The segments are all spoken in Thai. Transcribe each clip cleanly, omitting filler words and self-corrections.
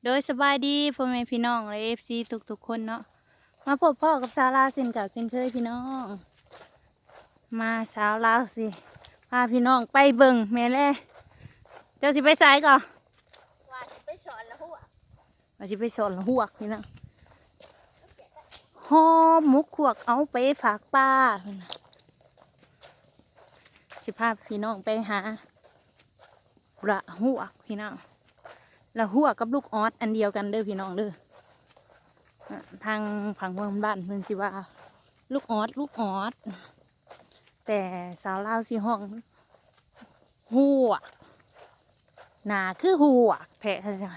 โดยสบายดีพ่อแม่พี่น้องและFC ทุกๆคนเนาะมาพบพ่อกับสาวลาวสินกับสินเคยพี่น้องมาสาวลาวสิพาพี่น้องไปเบิ่งแม่แล่เจ้าสิไปไสก่อนว่าสิไปสอนละหัวว่าสิไปสอนหวกพี่น้องหอมมุกขวกเอาไปฝากป้าพุ่นน่ะสิพาพี่น้องไปหาละหวกพี่น้องละหวกกับลูกออสอันเดียวกันเด้อพี่น้องเด้อทางผังเมืองบ้านเพิ่นสิว่าลูกออสแต่สาวลาวสิห้องหวกหนาคือหวกแผลใช่ไหม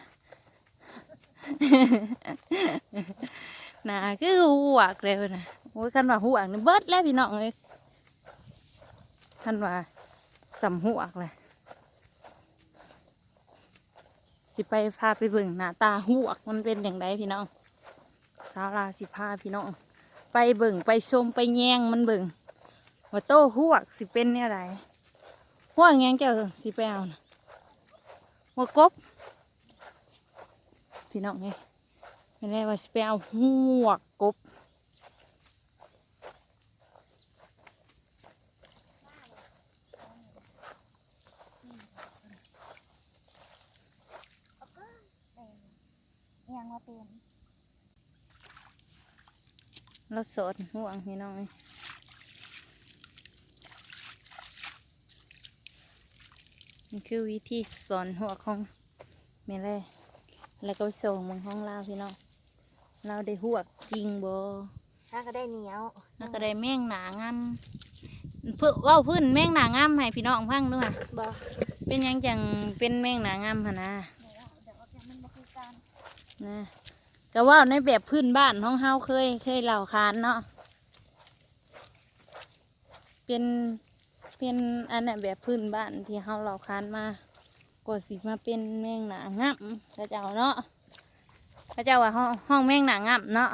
หนาคือหวกเลยนะโอ้ยคันว่าหวกนี่เบิดแล้วพี่น้องเลยคันว่าสำหวกเลยสิไปพาไปเบิ่งหน้าตาหวกมันเป็นอย่างไรพี่น้องสาวลาวสิพาพี่น้องไปเบิ่งไปชมไปแย่งมันเบิ่งว่าโตหวกสิเป็นเนี่ยไรหวกแย่งเจ้าสิไปเอานะหัวกบพี่น้องไงไม่ได้ว่าสิไปเอาหัวกบยังว่าเป็นเราสอนห่วงพี่น้องนี่คือวิธีสอนหัวของแม่แร่แล้วก็ไปส่งมังห้องเราพี่น้องเราได้หัวจริงบ่ ถ้าก็ได้เหนียว แล้วก็ได้แมงหนางามเพื่อว่าพื้นแมงหนางามให้พี่น้องฟังด้วย บ่ เป็นหยังจังเป็นแมงหนางามหนนะ เดี๋ยวมันบ่คือการ นะแต่ว่าในแบบพื้นบ้านของเฮาเคยเล่าขานเนาะเป็นอันนั้นแบบพื้นบ้านที่เฮาเล่าขานมาก็สิมาเป็นแมงหนางามพระเจ้าเนาะพระเจ้าว่าห้องแมงหนางามเนาะ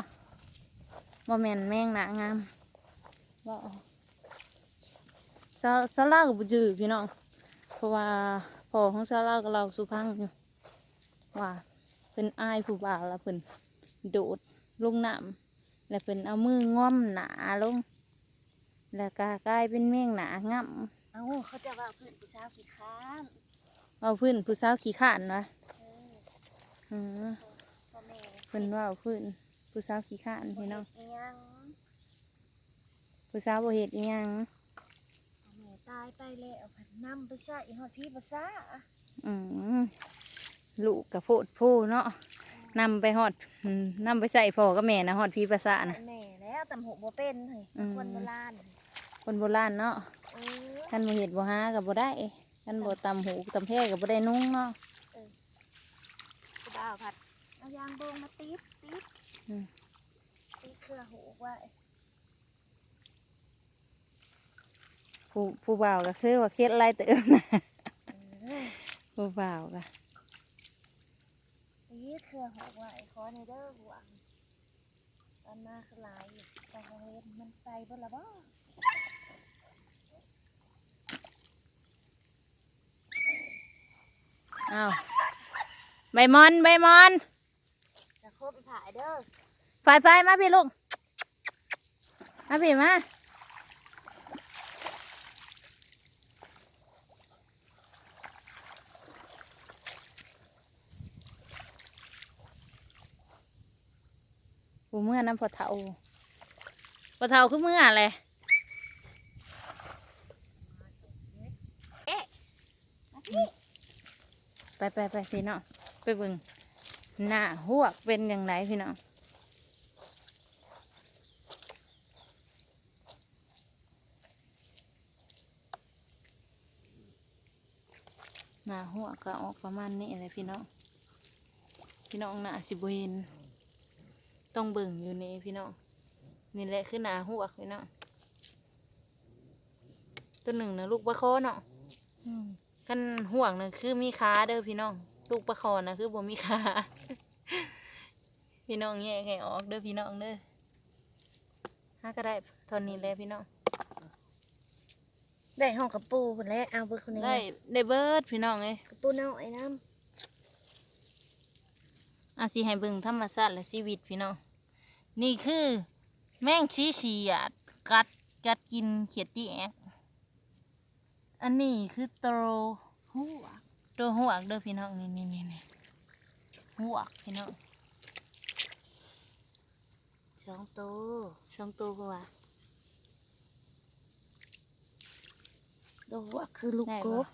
บ่แม่นแมงหนางามว่าซาลากับบุจือพี่น้องเพราะว่าพ่อของซาลากับเราสุพังอยู่ว่าเพิ่นอายผู้บ่าวแล้วเพิ่นโดดลงน้ำแล้วเพิ่นเอามือง้อมหนาลงแล้วก็กลายเป็นแมงหนางาม เอ้าเขาจะว่าเพื่อนผู้สาวขี้ค้าน เอาพื้นผู้สาวขี้ข้านวะ เออพ่อแม่ เพิ่นว่าเอาพื้นผู้สาวขี้ข้านพี่น้อง เฮ็ดอิหยัง ผู้สาวบ่เฮ็ดอีหยัง พ่อแม่ตายไปแล้วผัดนำไปใส่ฮอดพี่ภาษา อืมลูกกับโพดผู้เนาะนำไปฮอดนำไปใส่พ่อกับแม่นะฮอดพี่ภาษานะ แม่แล้วตำหูบ่เป็นเฮ้ยคนโบราณ คนโบราณเนาะ เออ คันบ่เฮ็ดบ่หาก็บ่ได้คันบ่ตำหูตำแพร่ก็บ่ได้นุ่งเนาะ ผู้บ่าวผัดเอายางโบงมาติดติดเครือหูไว้ ผู้บ่าวก็คือว่าเคล็ดหลายเติมนะ เออ ผู้บ่าวก็ ติดเครือหูไว้ขอในเด้อหวงตอนมาคือหลายอยู่แต่โรงเรียนมันไปเบ่ละบ่ อ้าวใบมอนจะครบถ่ายเด้อ ไฟมาพี่ลูกมาพี่มาผู้เมื่อน้ำพอเท่าคือเมื่ออะไรไปพี่น้องไปเบิ่งหน้าหวกเป็นอย่างไรพี่น้องหน้าหัวก็ออกประมาณนี้เลยพี่น้องหน้าสิบเห็นต้องเบิ่งอยู่นี่พี่น้องนี่แหละคือหน้าหัวพี่น้องตัวหนึ่งนะลูกปลาคอเนาะกันห่วงนะคือมีขาเด้อพี่น้องลูกปลาคอนะคือบ่มีขา พี่น้องแยกให้ออกเด้อพี่น้องเด้อหาก็ได้เท่านี้แหละพี่น้อง ได้ห้องกับปูคนแล้วเอาเบอร์คนนี้ ได้เบิร์ดพี่น้องเอ้ย กับปูน้อยน้ สิให้เบิ่งธรรมชาติและชีวิตพี่น้องนี่คือแมงชีชีอ่ะกัดกินเขียดตีแอกอันนี้คือหัว ตัวหัวกเด้อพี่น้องนี่หัวกพี่น้อง สองตัว ช่องตัวก็ว่า ตัวหัวคือลูก ได้ ก บ่ บ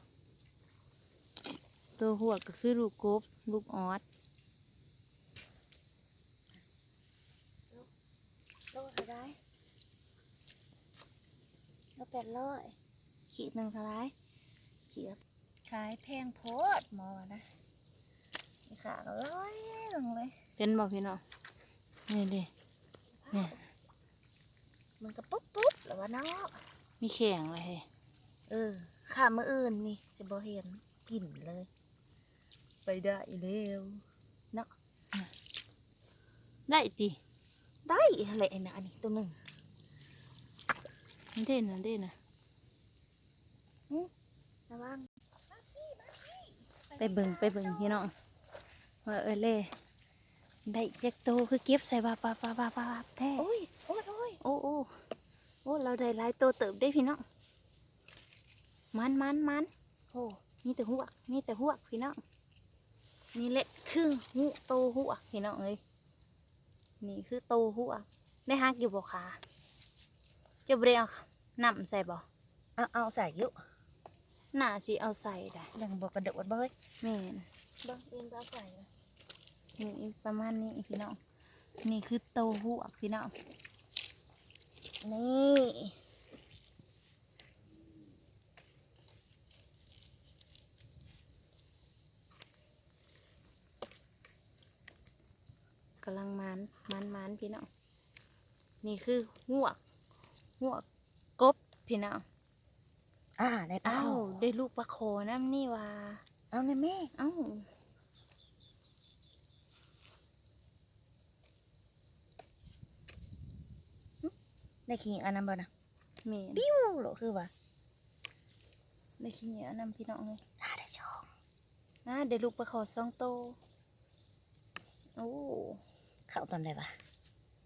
ตัวหัวกก็คือลูกกบลูกออส โลเท่าไรโล800ขีดหนึ่งเท่าไรขีดขายแพงโพดหมอนะขาร้อยลงเลย เป็นบ่พี่น้องนี่ดิเนี่ย มันก็ปุ๊บหรือว่าเนาะ มีแข็งเลย ขามืออื่นนี่จะบ่เห็นกลิ่นเลย ไปได้เร็วเนาะ ได้ติ ได้อะไรนะอันนี้ตัวหนึ่ง มันเด่นนะ ระวัง ไปเบิ่งพี่น้องว่าเล่ได้เจ็กโตคือเก็บใส่บาแท้ โอ้ย โอ้เราได้หลายโตเติบได้พี่น้องมัน โอ้ มีแต่หัวพี่น้องนี่แหละคือโตหัวพี่น้องเอ้ยนี่คือโตหัวได้ฮักอยู่บ่คะจะบ่ได้เอาน้ำใส่บ่ เอาใส่อยุ น่าสิเอาใส่ได้ ยังบอกกระโดดบ่เฮ้ย แม่น เบิ่งเองก็เอาใส่นะ นี่ประมาณนี้พี่น้องนี่คือโตหัวพี่น้อง นี่ กำลังมันพี่น้องนี่คือหัวกบพี่น้อง ได้ปลา เอ้า ขอ ได้ลูกปลาโคน้ำนี่ว่า เอาไงแม่ เอ้า ได้ขี้อันนั้นบ่นะ แม่น ปิ้วโหลคือว่า ได้ขี้เหนียวน้ำพี่น้องเลย ได้ช่อง ได้ลูกปลาโค2 โตโอ้ เข้าตอนไหนวะ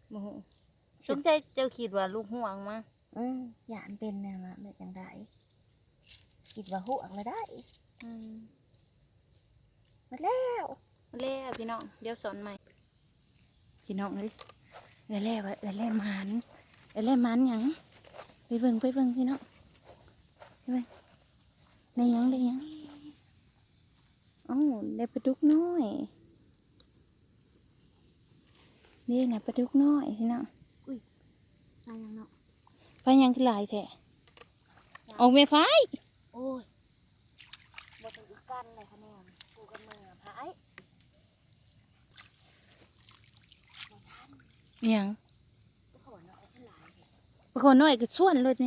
โมโหสนใจเจ้าคิดว่าลูกห่วงมั้ง หยานเป็นแนวละแบบยังได้คิดว่าหัวเลยได้ อืม มาแล้ว มาแล้วพี่น้องเดี๋ยวสอนใหม่พี่น้องเลยแล้วว่ามันหยังไปเบิ่งพี่น้องไปเบิ่งได้หยังเอ้าได้ปลาดุกน้อยนี่นะปลาดุกน้อยพี่น้อง นายยังเนาะ ไปยังคือหลายแท้ออกเมฟ้าย โอ้ยบ่ต้องอีกกันเลยคะแนนกูกันมือพาย เอียง ก็ขอเนาะเอาขึ้นหลายเลย ปลาโคน้อยก็ส่วนเลยไหม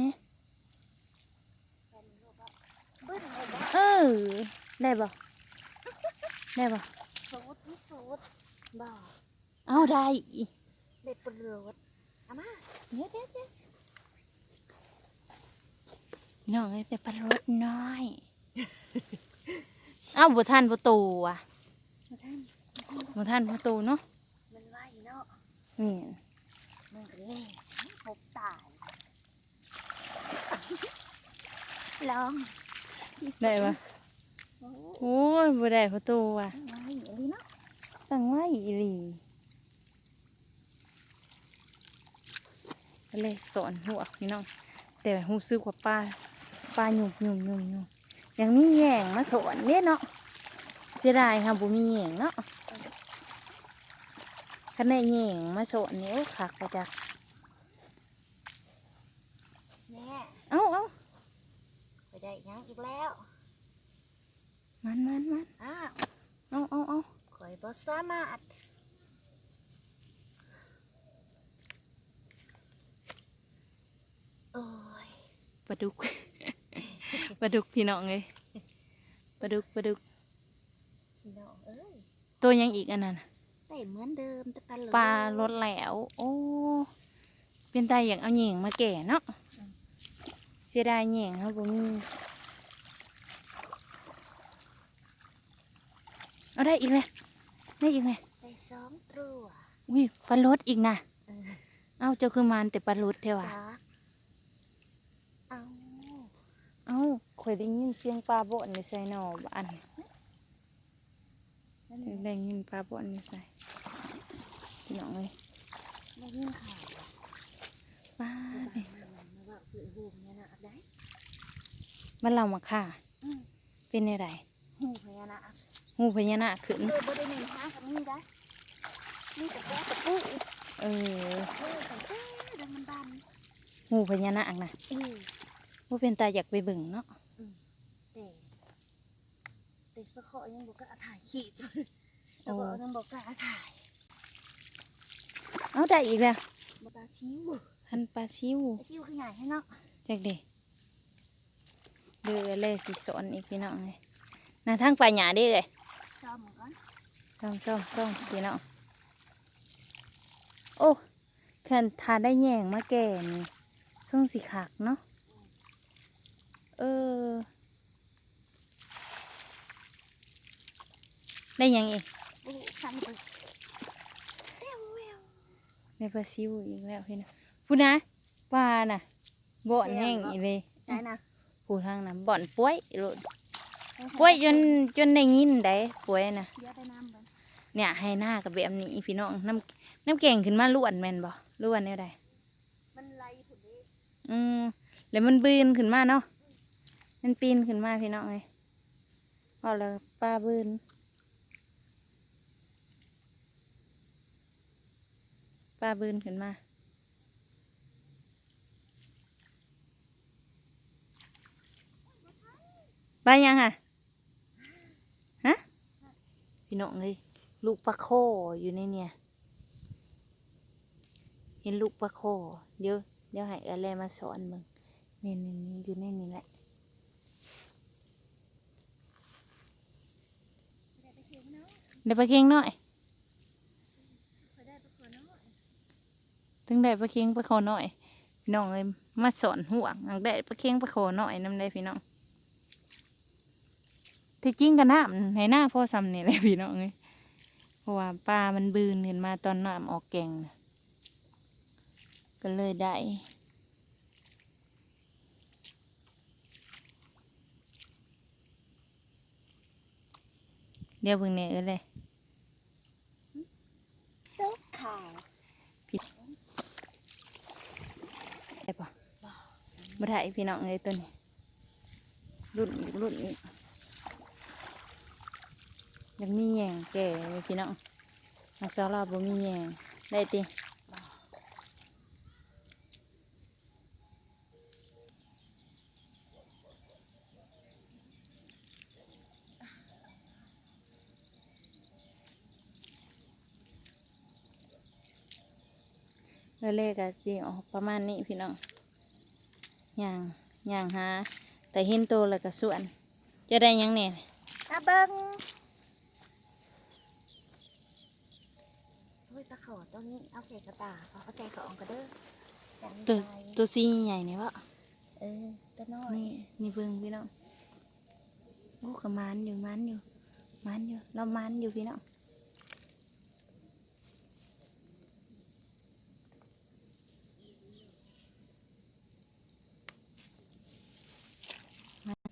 แฟนลูกก็เบิ้ลเลยบ่ ได้บ่สูตรนี่สูตรบ่ เอาได้ เด็ดปลวดเอามา เดี๋ยวน้องเอ้ยไปปลารสน้อย เอ้าบ่ทันบ่โตอ่ะ มาท่าน บ่ทันบ่โตเนาะ มันไหวเนาะ นี่ มันก็เล่พบตายลอง ได้ปะ โอ้ โอ้ยบ่ได้บ่โตอ่ะ ไหวอย่างนี้เนาะ ตั้งไว้อีหลีก็เลยสอนหัวพี่น้องแต่รู้สึกว่าปลาหยุ่มยังมีแยงมาสอนเนี่ยเนาะเสียดายค่ะบ่มีแยงเนาะคันได้แยงมาสอนนี่โอ้คักไปจ้ะ แม่ เอ้า ไปได้ยังอีกแล้ว มัน อ้าว เอา ข่อยบ่สามารถโอ้ย ปลาดุก ปลาดุกพี่น้องเลยปลาดุก พี่น้องเอ้ย ตัวยังอีกอันนั้นน่ะ ได้เหมือนเดิมแต่ปลา ปลาลดแล้ว โอ้เป็นตายอย่างเอาแหย่งมาแก่เนาะเสียดายแหย่งครับผมเอาได้อีกไหม ได้ส 2ตัว อุ้ยปลาลดอีกนะ เออ เอ้าเจ้าคือมันแต่ปลาลดเท่ว่ะ จ้าเอา เอ้าข่อยได้ยินเสียงปลาบ่อนในใส่หนอบ้าน นั่นเอง ได้ยินปลาบ่อนในใส่พี่น้องเลย ได้ยินข่าวว่า ปลา สิ เนี่ย บามาว่าคือหูพญานาคได้ มันเรามาค่ะ อืม เป็นอะไร หูพญานาค งูพญานาคขึ้น บ่ได้หนึ่งหากับมีได้มีแต่แก้กับปูอีก เออ แต่แก้ดังมันดัน งูพญานาคนะ อือ ว่าเป็นตาอยากไปเบิ่งเนาะ แต่แต่สะเคาะยังบอกกล้าถ่ายขีดแล้วก็ยังบอกกล้าถ่าย เอาได้อีกแล้ว บตาชิว พันปลาชิว ไอชิวขยายให้เนาะ จากเด็เดือเล่สิสอนอีกพี่น้องเลยน่าทั้งปลาหยาได้เลย ชอบเหมือนกัน ต้องพี่น้องโอ้คันทานได้แยงมาแก่นี่ส่งสีขากเนาะเออได้หยังอีก โอ้ขันเลยแววแวว ในปลาซิวอีกแล้วพี่นะพูดนะปลาน่ะบ่อนแห้งอีเลย ได้นะ ผู้ทางนั้นบ่อนป่วยโลดป่วยจนได้ยินได้ป่วยน่ะ เดี๋ยวไปน้ำไป เนี่ยให้หน้ากับแบบนี้พี่น้องน้ำแกงขึ้นมาล้วนแม่นบ่ล้วนแนวใด มันไหลผุดดิ แล้วมันบืนขึ้นมาเนาะมันปีนขึ้นมาพี่น้องเลยเอาแล้วปลาบืนปลาบืนขึ้นมาปลายังฮะพี่น้องเลยลูกปลาโคอยู่ในเนี่ยเห็นลูกปลาโคเดี๋ยวให้อะไรมาสอนมึงนี่อยู่ในนี่แหละ ได้ไปเทียมเนาะ เดี๋ยวปลาเค็งหน่อย พอได้ไปขอเนาะ ถึงได้ปลาเค็งปลาโคหน่อยพี่น้องเลยมาสอนห่วงอังได้ปลาเค็งปลาโคหน่อยนำได้พี่น้องที่จริงกันน้ำในหน้าพ่อซ้ำนี่แหละพี่น้องเลยเพราะว่าปลามันบืนขึ้นมาตอนน้ำออกแกงน่ะก็เลยได้เดี๋ยวเบิ่งเนี่ยเลย โต๊ะข่าว ได้ปะบ่ได้พี่น้องเลยตัวนี้รุ่นอีกยังมีแยงแก่เลยพี่น้องนักสาวเราบ่มีแยงได้ติเลขก็สิออกประมาณนี้พี่น้องย่างหาแต่เห็นโตแล้วก็ส่วนจะได้หยังเนี่ย อาเบิ้งเฮ้ยตะขอตรงนี้เอาใส่กระตาเอาใส่กระองกระเด้ออย่าง ตัว ไป ตัวซีใหญ่เนี่ยวะ ตัวน้อย นี่เบิ่งพี่น้องกูกับมันอยู่เรามันอยู่พี่น้อง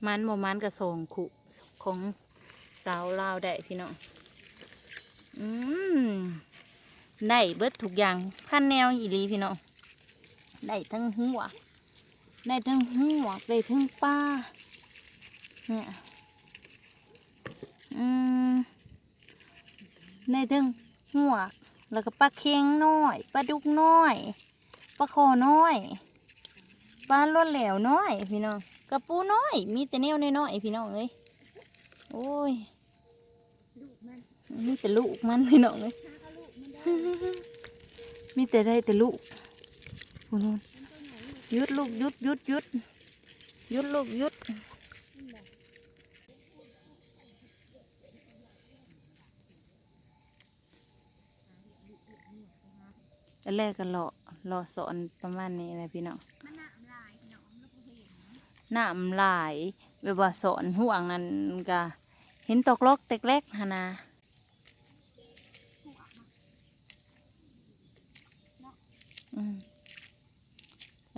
มันบ่มันกระส่งขุของสาวลาวได้พี่น้องได้เบิดทุกอย่างพันแนวอีหลีพี่น้องได้ทั้งหัวได้ทั้งปลาเนี่ยได้ทั้งหัวแล้วก็ปลาเค็งน้อยปลาดุกน้อยปลาคอน้อยปลาล้นแหลวน้อยพี่น้องกระปูน้อยมีแต่แนวน้อยๆพี่น้องเลยโอ้ย ลูกมัน มีแต่ลูกมันพี่น้องเลย ถ้าเอาลูกมันได้ มีแต่ได้แต่ลูกพูนหยุดลูกหยุดลูกหยุดอันแรกก็รอสอนประมาณนี้เลยพี่น้อง มันหนามลายหนอมแล้วก็เห็น น้ำลายแบบว่าสอนห่วงนั้นก็เห็นตกลอกเต็กเล็กฮะนะ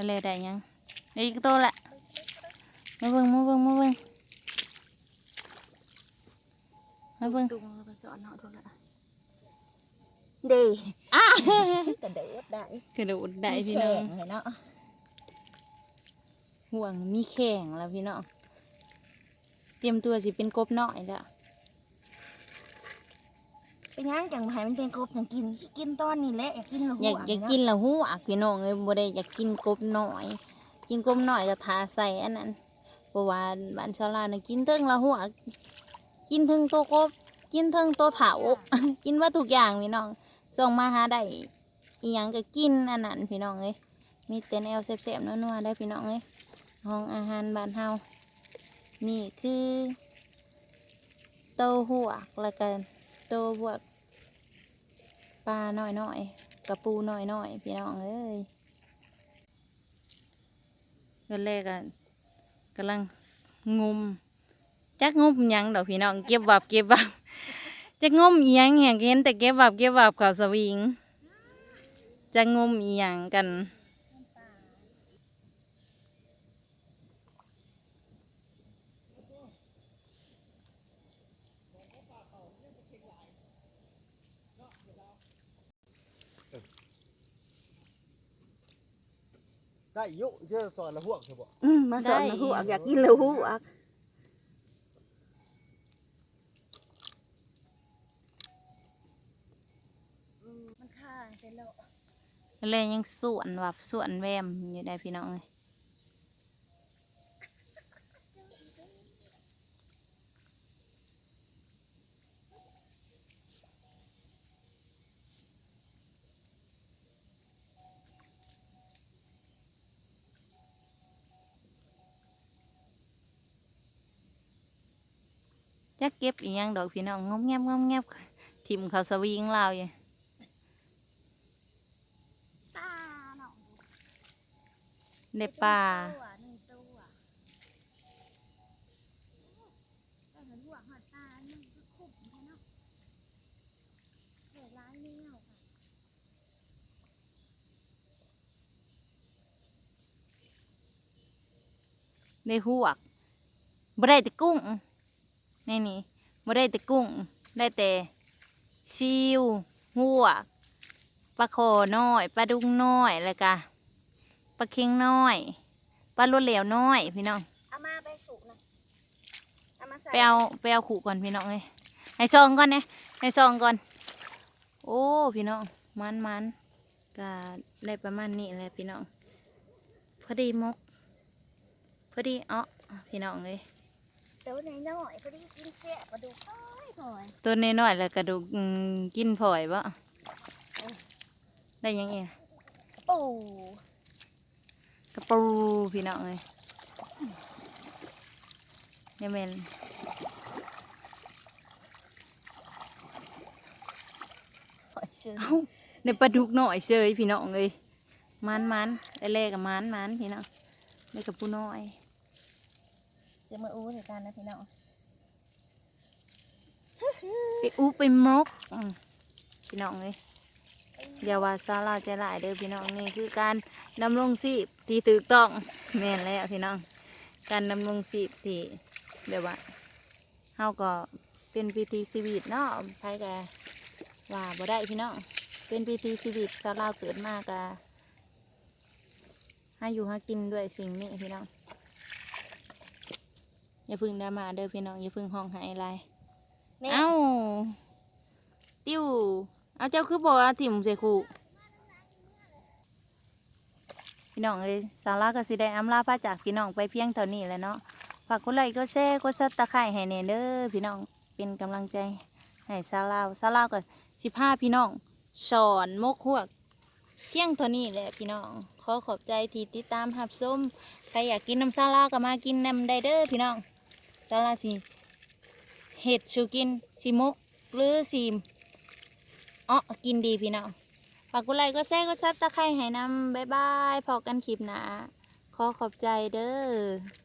อะไรได้ยังได้อีกตัวละมาเบิ่งมาเบิ่งมาเบิ่งมาเบิ่ง ดุงแล้วก็สอนเนาะทุกละดี กระโดดได้ กระโดดได้พี่น้อง มีแข่เนาะ ห่วงมีแข่งแล้วพี่น้องเตรียมตัวสิเป็นกบน้อยแล้ว เป็นยังจังไห้มันเป็นกบจังกินตอนนี้แหละอยากกินหัว อยากกินละหูอักพี่น้องเลยบ่ได้อยากกินกบน้อย กินกบน้อยก็ทาใส่อันนั้นเพราะว่าบ้านชาวลาวน่ะกินเทิงละหูอักกินเทิงตัวกบกินเทิงตัวเถา กินว่าทุกอย่างพี่น้องส่งมาหาได้อีหยังก็กินอันนั้นพี่น้องเลยมีแต่แนวแซ่บๆนัวๆได้พี่น้องเลยห้องอาหารบ้านเฮานี่คือโตหัวกแล้วกันโตหัวกปลาน้อยๆกระปูน้อยๆพี่น้องเอ้ยก็แรกกันกำลังงมจักงมหยังดอกพี่น้องเก็บบับจักงมอีหยังเห็นแต่เก็บบับเขาสวิงจักงมอีหยังกันได้ยุเชื่อสอนละห่วงใช่ปะ มาสอนละหัวอยากกินละหัวมันฆ่าเป็นโล เลยยังส่วนวับส่วนแวมอยู่ได้พี่น้องเลยจักเก็บอีหยังดอกพี่น้องงอมแงบทิมเขาสวิงเราอยู่ ตาเนาะ ในป่า หนึ่งตัวแต่เห็นหัวหัดตานี่ก็คุ้มแค่เนาะเด็กร้ายเลี้ยวค่ะ ในหวกบ่ได้แต่กุ้งนี่บ่ได้แต่กุ้งได้แต่ชิวหวกปลาโขน้อยปลาดุกน้อยแล้วก็ปลาเค็งน้อยปลาลวดเหลวน้อยพี่น้อง เอามาไปสุกนะเอามาใส่ ไปเอาขู่ก่อนพี่น้องเลยให้ซองก่อนเนี่ยให้ซองก่อนโอ้พี่น้องมันก็ได้ประมาณนี้แหละพี่น้องพอดีมกพอดีพี่น้องเลย ตัวน้อยๆพอดีกินเสียมาดูค่อย ตัวน้อยๆแล้วกระดูกกินผอยบ่ได้ยังไง ๆปู กระปูพี่น้องเลยยังเป็น หอยเชอ เอ้าในปลาดุกหน่อยเชยพี่น้องเลยมันได้แรกกับมันพี่น้องได้กระปูน้อย จะมาอู้ในการนะพี่น้อง ไปอุไปมกพี่น้องเลยอย่าว่าซาลาใจหลายเด้อพี่น้องนี่คือการดำรงชีพที่ถูกต้องแม่นแล้วพี่น้องการดำรงชีพที่แบบว่าเฮาก็เป็นพิธีชีวิตเนาะไผก็ว่าบ่ได้พี่น้องเป็นพิธีชีวิตชาวลาวเกิดมากะหาอยู่หากินด้วยสิ่งนี้พี่น้องอย่าพึ่งดราม่าเด้อพี่น้องอย่าพึ่งห้องไห้อะไร แม่ เอ้าติ้วเอาเจ้าคือบอกว่าถิ่มใส่ขู่พี่น้องเลยสาระก็สิได้อำลาพระจากพี่น้องไปเพียงเท่านี้แหละเนาะฝากกดไลค์กดแชร์กดซับตะไคร้ให้แน่เด้อพี่น้องเป็นกำลังใจให้สาวก็15พี่น้องสอนมกหวกเที่ยงเท่านี้แหละพี่น้องขอขอบใจที่ติดตามหับส้มใครอยากกินน้ำสาลาก็มากินน้ำได้เด้อพี่น้องสาลาสิเห็ดชูกินสิมกหรือสิกินดีพี่น้องฝากกดไลค์กดแชร์กดซับตะไคร้ให้นำบ๊ายบายพอกันคลิปหนาขอขอบใจเด้อ